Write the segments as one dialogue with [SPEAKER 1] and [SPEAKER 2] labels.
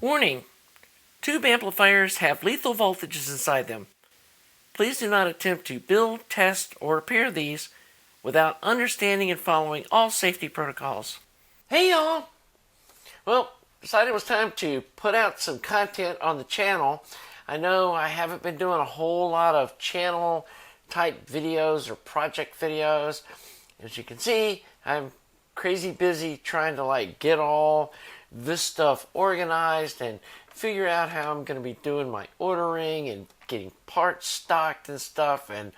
[SPEAKER 1] Warning: tube amplifiers have lethal voltages inside them. Please do not attempt to build, test, or repair these without understanding and following all safety protocols. Hey y'all! Well, decided it was time to put out some content on the channel. I know I haven't been doing a whole lot of channel type videos or project videos. As you can see, I'm crazy busy trying to get all this stuff organized and figure out how I'm going to be doing my ordering and getting parts stocked and stuff. And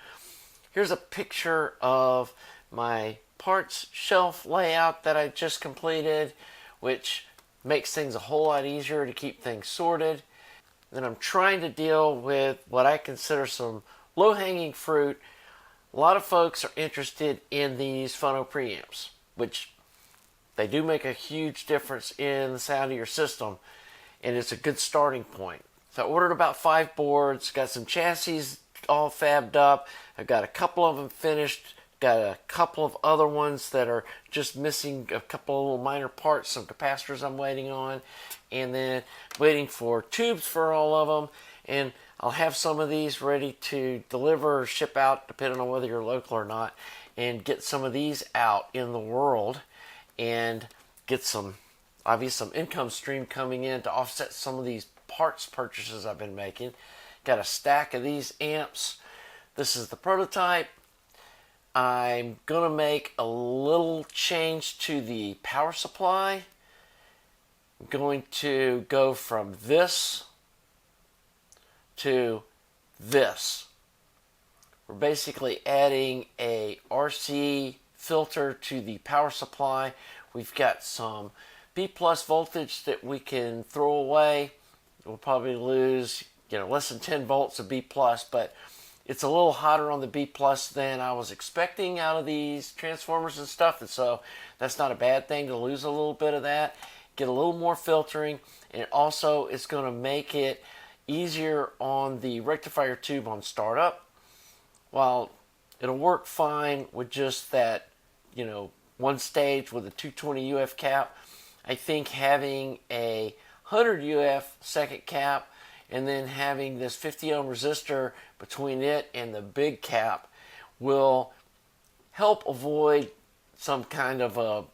[SPEAKER 1] here's a picture of my parts shelf layout that I just completed, which makes things a whole lot easier to keep things sorted. Then I'm trying to deal with what I consider some low-hanging fruit. A lot of folks are interested in these phono preamps, which they do make a huge difference in the sound of your system, and it's a good starting point. So I ordered about 5 boards, got some chassis all fabbed up. I've got a couple of them finished, got a couple of other ones that are just missing a couple of little minor parts, some capacitors I'm waiting on, and then waiting for tubes for all of them. And I'll have some of these ready to deliver or ship out, depending on whether you're local or not, and get some of these out in the world and get some income stream coming in to offset some of these parts purchases I've been making. Got a stack of these amps. This is the prototype. I'm gonna make a little change to the power supply. I'm going to go from this to this. We're basically adding a RC filter to the power supply. We've got some B plus voltage that we can throw away. We'll probably lose less than 10 volts of B plus, but it's a little hotter on the B plus than I was expecting out of these transformers and stuff, and so that's not a bad thing to lose a little bit of that, get a little more filtering, and also it's going to make it easier on the rectifier tube on startup. While it'll work fine with just that one stage with a 220 UF cap, I think having a 100 UF second cap and then having this 50 ohm resistor between it and the big cap will help avoid some kind of a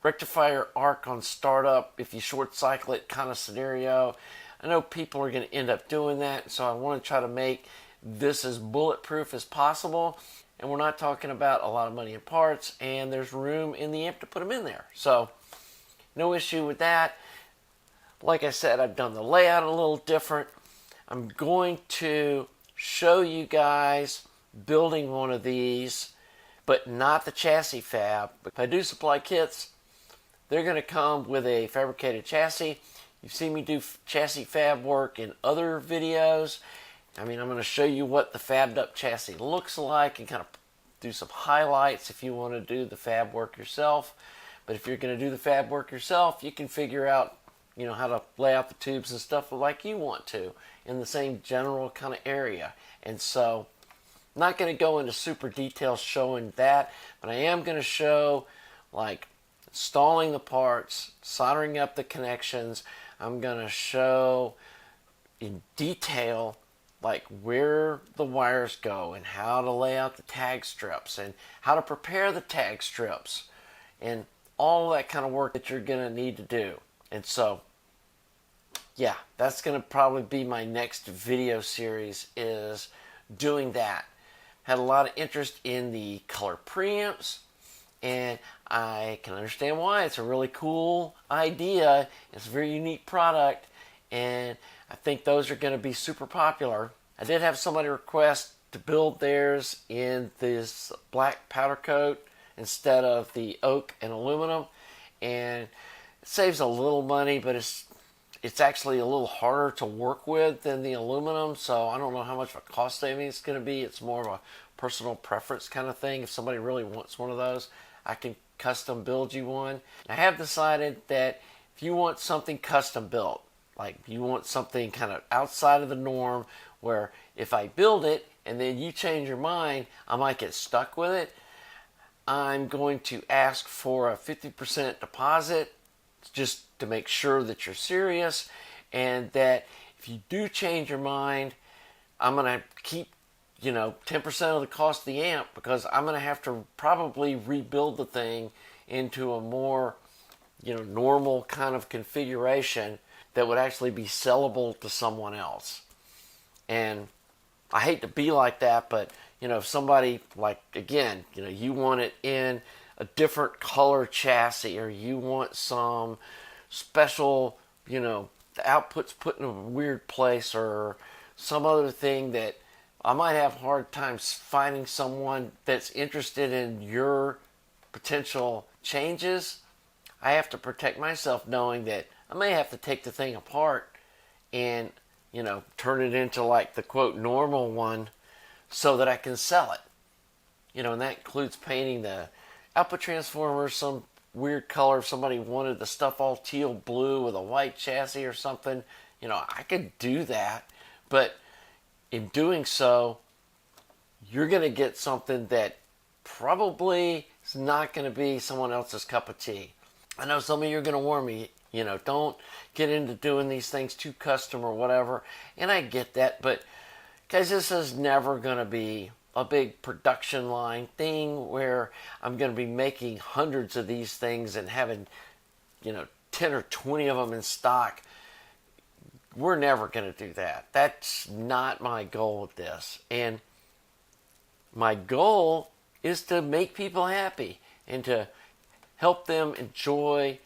[SPEAKER 1] rectifier arc on startup if you short cycle it kind of scenario. I know people are going to end up doing that, so I want to try to make this as bulletproof as possible. And we're not talking about a lot of money in parts, and there's room in the amp to put them in there. So no issue with that. Like I said, I've done the layout a little different. I'm going to show you guys building one of these, but not the chassis fab. If I do supply kits, they're going to come with a fabricated chassis. You've seen me do chassis fab work in other videos. I'm going to show you what the fabbed up chassis looks like and kind of do some highlights if you want to do the fab work yourself. But if you're going to do the fab work yourself, you can figure out how to lay out the tubes and stuff like you want to in the same general kind of area. And so I'm not going to go into super details showing that, but I am going to show installing the parts, soldering up the connections. I'm going to show in detail where the wires go and how to lay out the tag strips and how to prepare the tag strips and all that kind of work that you're going to need to do. And so, yeah, that's going to probably be my next video series, is doing that. Had a lot of interest in the color preamps, and I can understand why. It's a really cool idea. It's a very unique product, and I think those are going to be super popular. I did have somebody request to build theirs in this black powder coat instead of the oak and aluminum, and it saves a little money, but it's actually a little harder to work with than the aluminum, so I don't know how much of a cost saving it's going to be. It's more of a personal preference kind of thing. If somebody really wants one of those, I can custom build you one. I have decided that if you want something custom built, you want something kind of outside of the norm, where if I build it and then you change your mind, I might get stuck with it, I'm going to ask for a 50% deposit just to make sure that you're serious, and that if you do change your mind, I'm going to keep 10% of the cost of the amp, because I'm going to have to probably rebuild the thing into a more normal kind of configuration that would actually be sellable to someone else. And I hate to be like that, but if somebody, like, again, you want it in a different color chassis, or you want some special, the output's put in a weird place, or some other thing that I might have hard times finding someone that's interested in your potential changes, I have to protect myself knowing that I may have to take the thing apart and, turn it into like the quote normal one so that I can sell it. And that includes painting the output transformer some weird color. If somebody wanted the stuff all teal blue with a white chassis or something, I could do that. But in doing so, you're going to get something that probably is not going to be someone else's cup of tea. I know some of you are going to warn me, don't get into doing these things too custom or whatever. And I get that, but guys, this is never going to be a big production line thing where I'm going to be making hundreds of these things and having, 10 or 20 of them in stock. We're never going to do that. That's not my goal with this. And my goal is to make people happy and to help them enjoy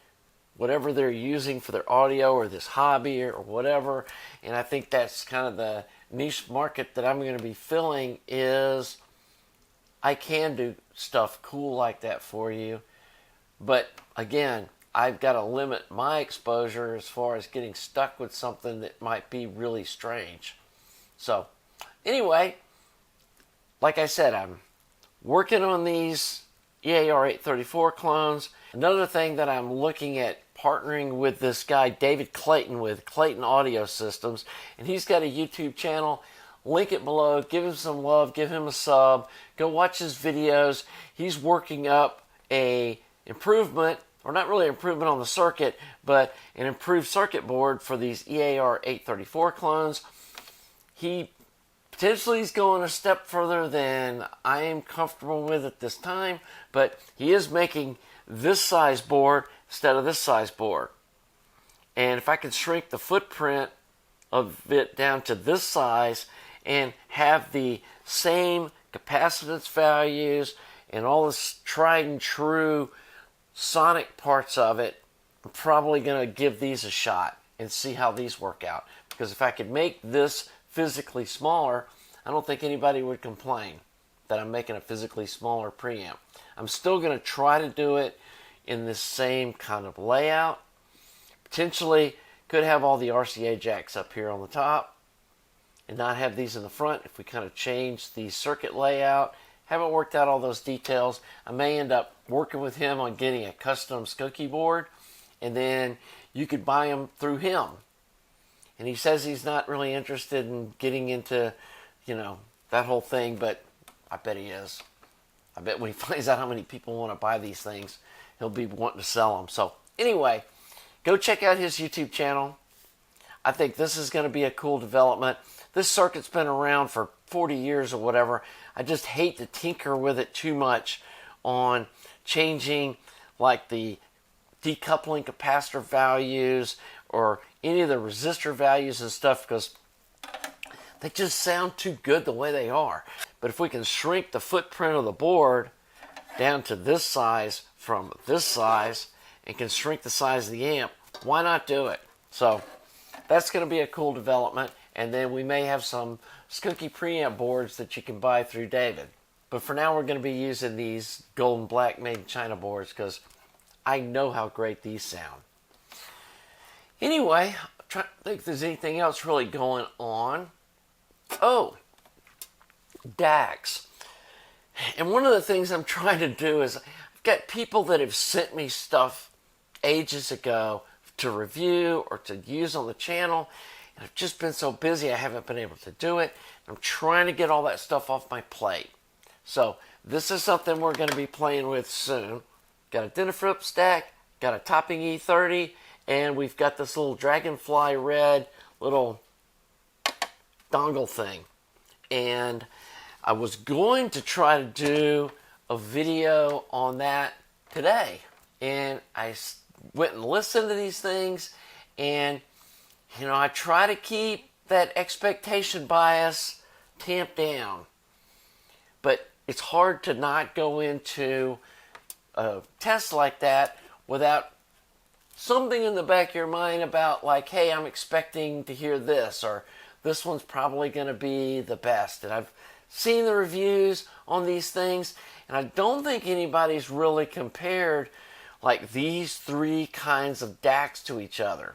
[SPEAKER 1] whatever they're using for their audio or this hobby or whatever. And I think that's kind of the niche market that I'm going to be filling, is I can do stuff cool like that for you. But again, I've got to limit my exposure as far as getting stuck with something that might be really strange. So anyway, like I said, I'm working on these EAR 834 clones. Another thing that I'm looking at partnering with this guy, David Clayton, with Clayton Audio Systems, and he's got a YouTube channel. Link it below. Give him some love. Give him a sub. Go watch his videos. He's working up a improvement, or not really improvement on the circuit, but an improved circuit board for these EAR 834 clones. He potentially is going a step further than I am comfortable with at this time, but he is making this size board instead of this size board. And if I can shrink the footprint of it down to this size and have the same capacitance values and all this tried and true sonic parts of it, I'm probably going to give these a shot and see how these work out. Because if I could make this physically smaller, I don't think anybody would complain that I'm making a physically smaller preamp. I'm still going to try to do it in this same kind of layout. Potentially could have all the RCA jacks up here on the top and not have these in the front if we kind of change the circuit layout. Haven't worked out all those details. I may end up working with him on getting a custom Skokie board, and then you could buy them through him. And he says he's not really interested in getting into, that whole thing, but I bet he is. I bet when he finds out how many people want to buy these things, he'll be wanting to sell them. So anyway, go check out his YouTube channel. I think this is going to be a cool development. This circuit's been around for 40 years or whatever. I just hate to tinker with it too much on changing like the decoupling capacitor values or any of the resistor values and stuff, because they just sound too good the way they are. But if we can shrink the footprint of the board down to this size from this size and can shrink the size of the amp, why not do it? So that's going to be a cool development. And then we may have some Skokie preamp boards that you can buy through David. But for now, we're going to be using these golden black made in China boards because I know how great these sound. Anyway, I'm trying to think if there's anything else really going on. Oh, DACs. And one of the things I'm trying to do is I've got people that have sent me stuff ages ago to review or to use on the channel. And I've just been so busy I haven't been able to do it. I'm trying to get all that stuff off my plate. So this is something we're going to be playing with soon. Got a dinner flip stack, got a topping E30, and we've got this little dragonfly red little dongle thing. And I was going to try to do a video on that today, and I went and listened to these things, and I try to keep that expectation bias tamped down, but it's hard to not go into a test like that without something in the back of your mind about, like, hey, I'm expecting to hear this, or this one's probably going to be the best. And I've seen the reviews on these things, and I don't think anybody's really compared like these three kinds of DACs to each other.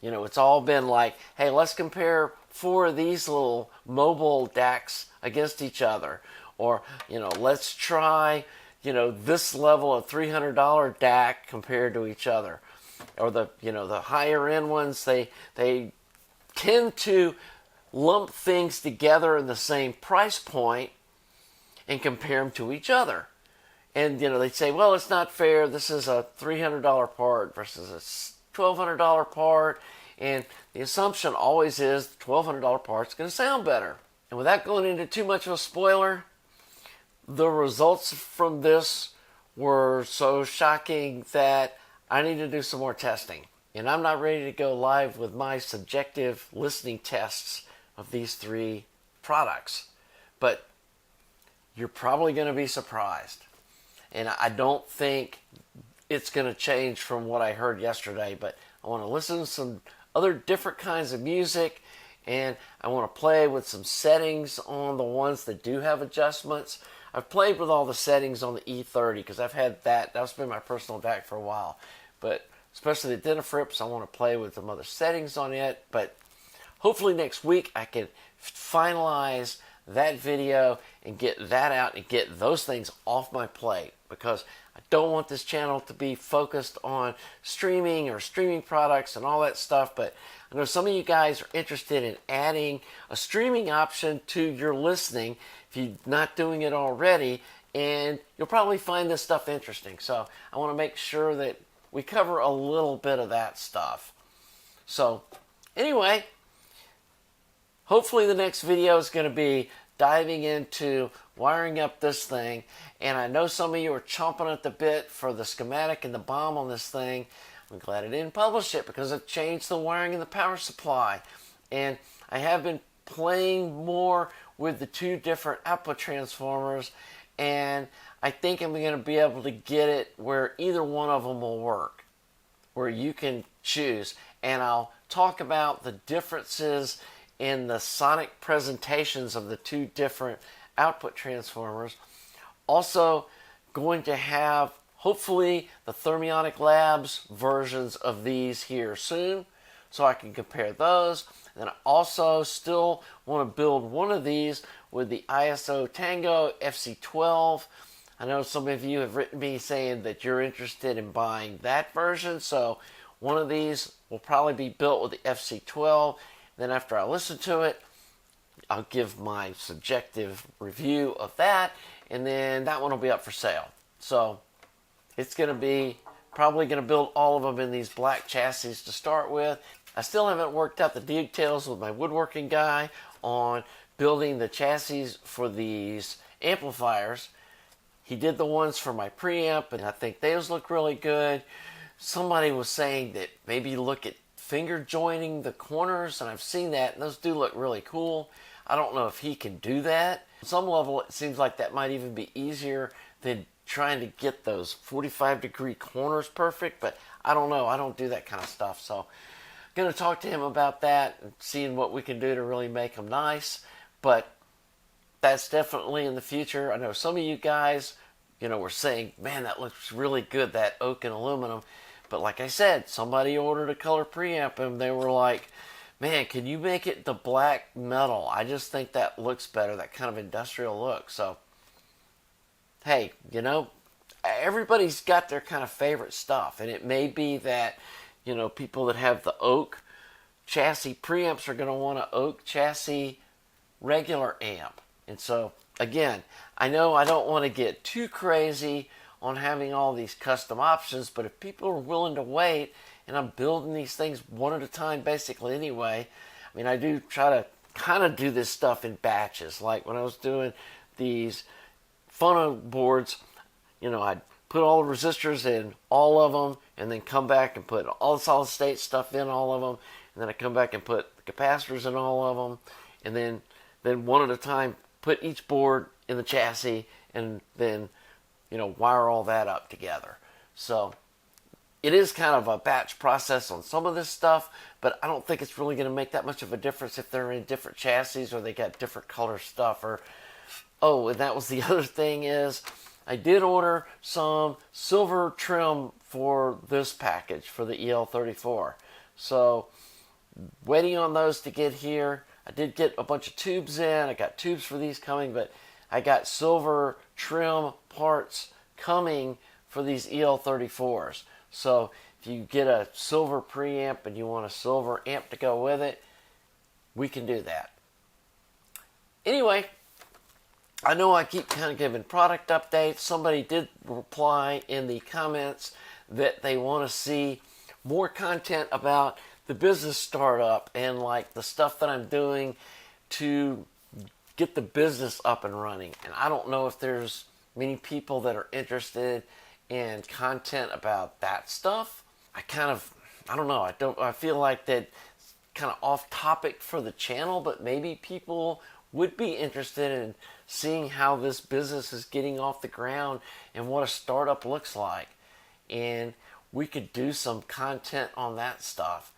[SPEAKER 1] It's all been like, hey, let's compare 4 of these little mobile DACs against each other. Or, let's try, this level of $300 DAC compared to each other. Or the higher end ones, they tend to lump things together in the same price point and compare them to each other. And, they say, well, it's not fair. This is a $300 part versus a $1,200 part. And the assumption always is the $1,200 part's going to sound better. And without going into too much of a spoiler, the results from this were so shocking that I need to do some more testing. And I'm not ready to go live with my subjective listening tests of these 3 products. But you're probably going to be surprised. And I don't think it's going to change from what I heard yesterday, but I want to listen to some other different kinds of music, and I want to play with some settings on the ones that do have adjustments. I've played with all the settings on the E30 because I've had that's been my personal DAC for a while. But especially the Denafrips, I want to play with some other settings on it. But hopefully next week I can finalize that video and get that out and get those things off my plate, because I don't want this channel to be focused on streaming or streaming products and all that stuff. But I know some of you guys are interested in adding a streaming option to your listening if you're not doing it already, and you'll probably find this stuff interesting. So I want to make sure that we cover a little bit of that stuff. So anyway, hopefully the next video is going to be diving into wiring up this thing. And I know some of you are chomping at the bit for the schematic and the BOM on this thing. I'm glad I didn't publish it because it changed the wiring and the power supply. And I have been playing more with the 2 different output transformers, and I think I'm going to be able to get it where either one of them will work, where you can choose. And I'll talk about the differences in the sonic presentations of the 2 different output transformers. Also going to have, hopefully, the Thermionic Labs versions of these here soon, so I can compare those. And then I also still want to build one of these with the ISO Tango FC12. I know some of you have written me saying that you're interested in buying that version, so one of these will probably be built with the FC12. Then after I listen to it, I'll give my subjective review of that, and then that one will be up for sale. So it's going to be probably going to build all of them in these black chassis to start with. I still haven't worked out the details with my woodworking guy on building the chassis for these amplifiers. He did the ones for my preamp, and I think those look really good. Somebody was saying that maybe look at finger joining the corners, and I've seen that, and those do look really cool. I don't know if he can do that. On some level, it seems like that might even be easier than trying to get those 45-degree corners perfect, but I don't know. I don't do that kind of stuff, so I'm going to talk to him about that and seeing what we can do to really make them nice. But that's definitely in the future. I know some of you guys, were saying, man, that looks really good, that oak and aluminum. But like I said, somebody ordered a color preamp and they were like, man, can you make it the black metal? I just think that looks better, that kind of industrial look. So, hey, everybody's got their kind of favorite stuff. And it may be that, people that have the oak chassis preamps are going to want an oak chassis regular amp. And so, again, I know I don't want to get too crazy on having all these custom options, but if people are willing to wait, and I'm building these things one at a time basically anyway. I mean, I do try to kind of do this stuff in batches. Like when I was doing these phono boards, I'd put all the resistors in all of them, and then come back and put all the solid state stuff in all of them, and then I come back and put the capacitors in all of them, and then one at a time put each board in the chassis, and then wire all that up together. So it is kind of a batch process on some of this stuff, but I don't think it's really going to make that much of a difference if they're in different chassis or they got different color stuff. And that was the other thing is I did order some silver trim for this package for the EL34. So waiting on those to get here. I did get a bunch of tubes in. I got tubes for these coming, but I got silver trim parts coming for these EL34s. So if you get a silver preamp and you want a silver amp to go with it, we can do that. Anyway, I know I keep kind of giving product updates. Somebody did reply in the comments that they want to see more content about the business startup and like the stuff that I'm doing to get the business up and running. And I don't know if there's many people that are interested in content about that stuff. I don't know. I feel like that's kind of off topic for the channel, but maybe people would be interested in seeing how this business is getting off the ground and what a startup looks like. And we could do some content on that stuff.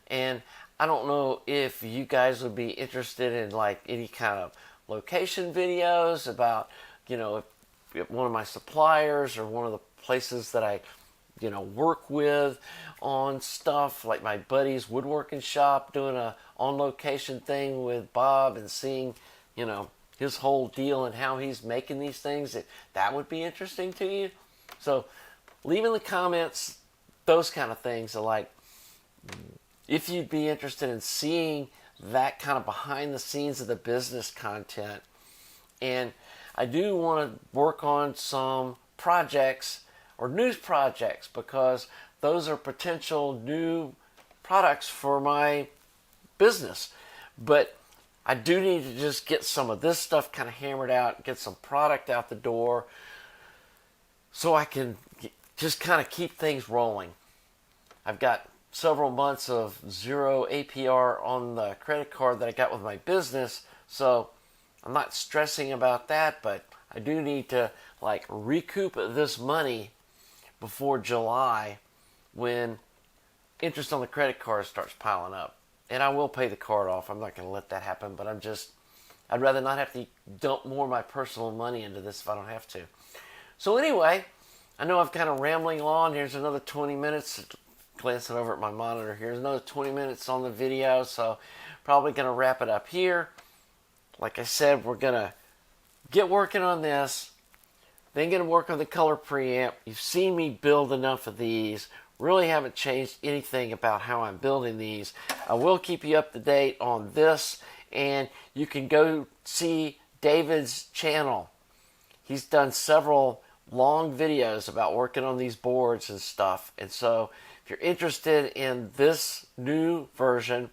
[SPEAKER 1] And I don't know if you guys would be interested in like any kind of location videos about, if one of my suppliers or one of the places that I, work with on stuff, like my buddy's woodworking shop, doing a on-location thing with Bob and seeing, his whole deal and how he's making these things, that would be interesting to you. So leave in the comments those kind of things, like if you'd be interested in seeing that kind of behind the scenes of the business content. And I do want to work on some projects or news projects, because those are potential new products for my business. But I do need to just get some of this stuff kind of hammered out, get some product out the door so I can just kind of keep things rolling. I've got several months of 0 APR on the credit card that I got with my business, so I'm not stressing about that, but I do need to recoup this money before July, when interest on the credit card starts piling up. And I will pay the card off. I'm not going to let that happen, but I'd rather not have to dump more of my personal money into this if I don't have to. So anyway, I know I've kind of rambling on. Here's another 20 minutes. Glancing over at my monitor, here's another 20 minutes on the video, so probably going to wrap it up here. Like I said, we're going to get working on this, then going to work on the color preamp. You've seen me build enough of these. Really haven't changed anything about how I'm building these. I will keep you up to date on this, and you can go see David's channel. He's done several long videos about working on these boards and stuff, and so if you're interested in this new version,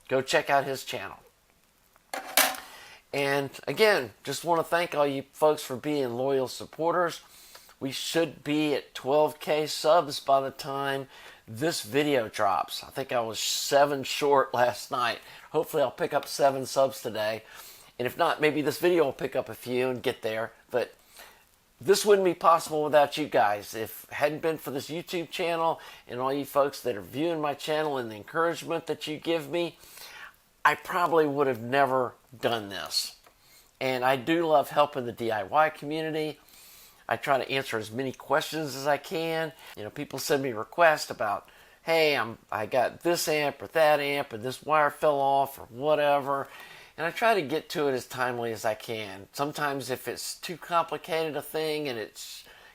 [SPEAKER 1] go check out his channel. And again, just want to thank all you folks for being loyal supporters. We should be at 12K subs by the time this video drops. I think I was 7 short last night. Hopefully I'll pick up 7 subs today. And if not, maybe this video will pick up a few and get there. But this wouldn't be possible without you guys. If it hadn't been for this YouTube channel and all you folks that are viewing my channel and the encouragement that you give me, I probably would have never done this. And I do love helping the DIY community. I try to answer as many questions as I can. People send me requests about, hey, I got this amp or that amp and this wire fell off or whatever. And I try to get to it as timely as I can. Sometimes if it's too complicated a thing and it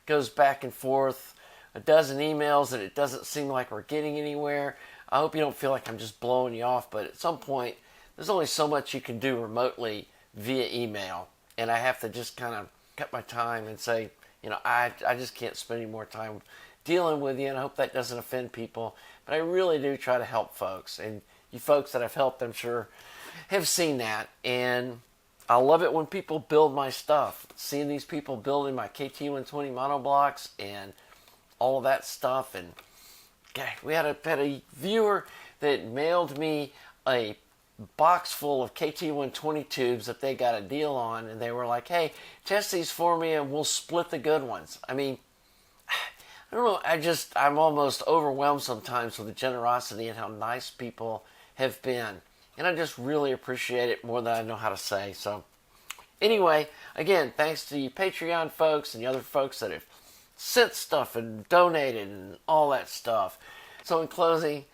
[SPEAKER 1] goes back and forth a dozen emails and it doesn't seem like we're getting anywhere, I hope you don't feel like I'm just blowing you off, but at some point, there's only so much you can do remotely via email. And I have to just kind of cut my time and say, I just can't spend any more time dealing with you, and I hope that doesn't offend people. But I really do try to help folks, and you folks that I've helped, I'm sure, have seen that. And I love it when people build my stuff. Seeing these people building my KT120 monoblocks and all of that stuff. And we had a viewer that mailed me a box full of KT120 tubes that they got a deal on, and they were like, hey, test these for me and we'll split the good ones. I mean, I don't know, I'm almost overwhelmed sometimes with the generosity and how nice people have been. And I just really appreciate it more than I know how to say. So anyway, again, thanks to you Patreon folks and the other folks that have sent stuff and donated and all that stuff. So in closing,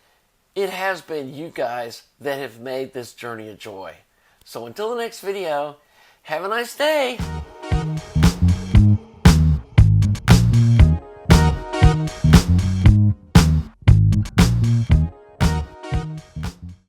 [SPEAKER 1] it has been you guys that have made this journey a joy. So until the next video, have a nice day.